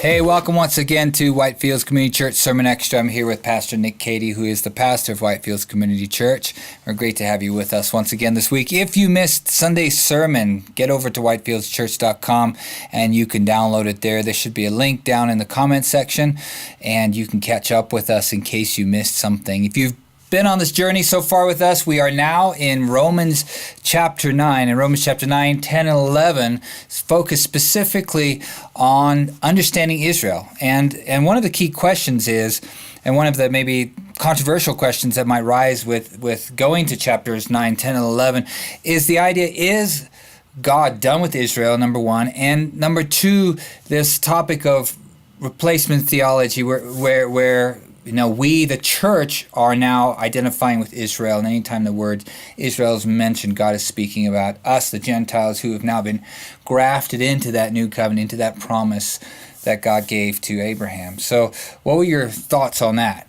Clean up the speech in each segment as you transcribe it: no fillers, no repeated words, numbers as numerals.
Hey, welcome once again to Whitefields Community Church Sermon Extra. I'm here with Pastor Nick Cady, who is the pastor of Whitefields Community Church. We're great to have you with us once again this week. If you missed Sunday's sermon, get over to whitefieldschurch.com and you can download it there. There should be a link down in the comment section, and you can catch up with us in case you missed something. If you've been on this journey so far with us, we are now in Romans chapter 9. In Romans chapter 9, 10, and 11, focus specifically on understanding Israel. And one of the key questions is, and one of the maybe controversial questions that might rise with going to chapters 9, 10, and 11, is the idea, is God done with Israel, number one, and number two, this topic of replacement theology where we, the church, are now identifying with Israel, and anytime the word Israel is mentioned, God is speaking about us, the Gentiles, who have now been grafted into that new covenant, into that promise that God gave to Abraham. So what were your thoughts on that?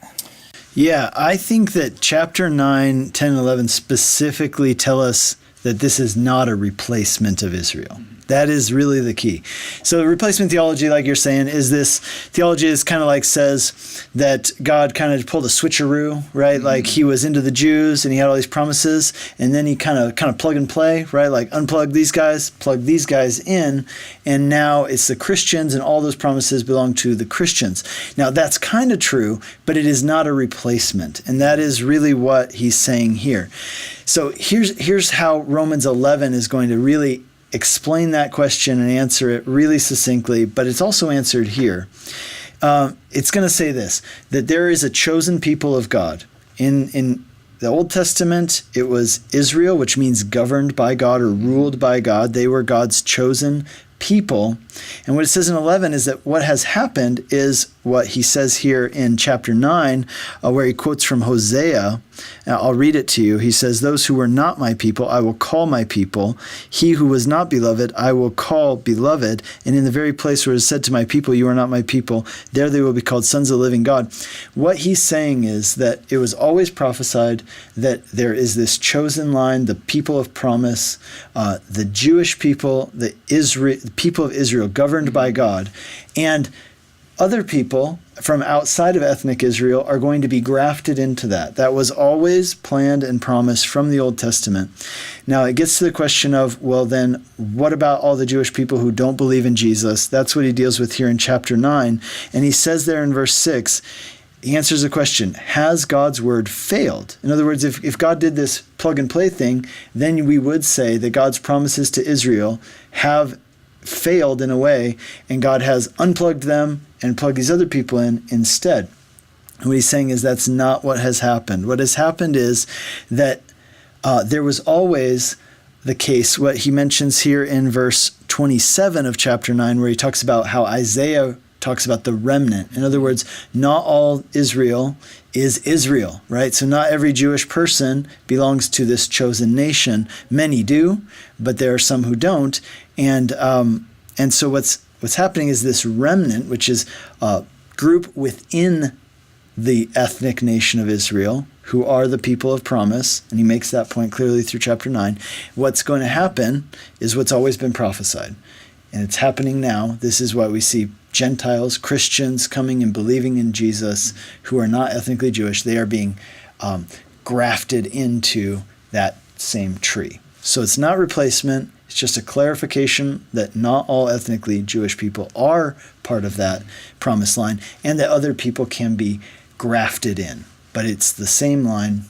Yeah, I think that chapter 9, 10, and 11 specifically tell us that this is not a replacement of Israel. That is really the key. So replacement theology, like you're saying, is this theology is kind of like says that God kind of pulled a switcheroo, right? Mm-hmm. Like he was into the Jews and he had all these promises, and then he kind of plug and play, right? Like unplug these guys, plug these guys in, and now it's the Christians and all those promises belong to the Christians. Now that's kind of true, but it is not a replacement, and that is really what he's saying here. So here's how Romans 11 is going to really explain that question and answer it really succinctly, but it's also answered here. It's going to say this, that there is a chosen people of God. In the Old Testament, it was Israel, which means governed by God or ruled by God. They were God's chosen people. And what it says in 11 is that what has happened is what he says here in chapter 9, where he quotes from Hosea. I'll read it to you. He says, "Those who were not my people, I will call my people. He who was not beloved, I will call beloved. And in the very place where it is said to my people, you are not my people, there they will be called sons of the living God." What he's saying is that it was always prophesied that there is this chosen line, the people of promise, the Jewish people, the people of Israel, governed by God, and other people from outside of ethnic Israel are going to be grafted into that. That was always planned and promised from the Old Testament. Now it gets to the question of, well then, what about all the Jewish people who don't believe in Jesus? That's what he deals with here in chapter 9. And he says there in verse 6, he answers the question, has God's word failed? In other words, if God did this plug and play thing, then we would say that God's promises to Israel have failed in a way, and God has unplugged them and plugged these other people in instead. And what he's saying is that's not what has happened. What has happened is that there was always the case, what he mentions here in verse 27 of chapter 9, where he talks about how Isaiah talks about the remnant. In other words, not all Israel is Israel, right? So not every Jewish person belongs to this chosen nation. Many do, but there are some who don't. And so what's happening is this remnant, which is a group within the ethnic nation of Israel, who are the people of promise, and he makes that point clearly through chapter 9. What's going to happen is what's always been prophesied. And it's happening now. This is what we see. Gentiles, Christians coming and believing in Jesus who are not ethnically Jewish, they are being grafted into that same tree. So it's not replacement. It's just a clarification that not all ethnically Jewish people are part of that promised line, and that other people can be grafted in. But it's the same line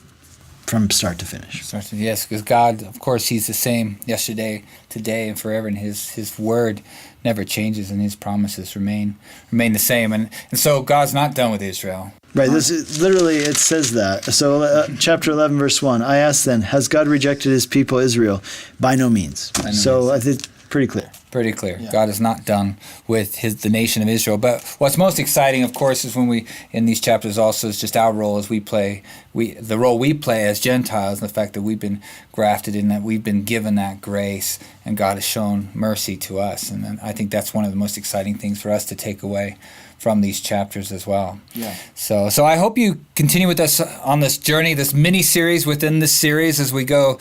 from start to finish. Yes, because God, of course, he's the same yesterday, today, and forever, and his word never changes, and his promises remain the same. And so God's not done with Israel. Right, this is, literally it says that. So chapter 11, verse 1, I ask then, has God rejected his people Israel? By no means. I think pretty clear. Pretty clear. Yeah. God is not done with the nation of Israel. But what's most exciting, of course, is when we, in these chapters also, is just our role as the role we play as Gentiles, and the fact that we've been grafted in, that we've been given that grace, and God has shown mercy to us. And I think that's one of the most exciting things for us to take away from these chapters as well. Yeah. So I hope you continue with us on this journey, this mini-series within this series as we go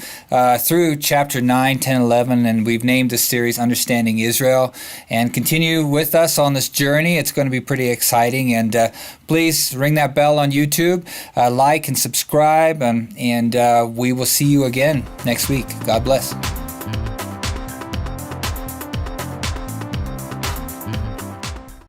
through chapter 9, 10, 11, and we've named this series Understanding Israel. And continue with us on this journey. It's going to be pretty exciting. And please ring that bell on YouTube, like and subscribe, and we will see you again next week. God bless.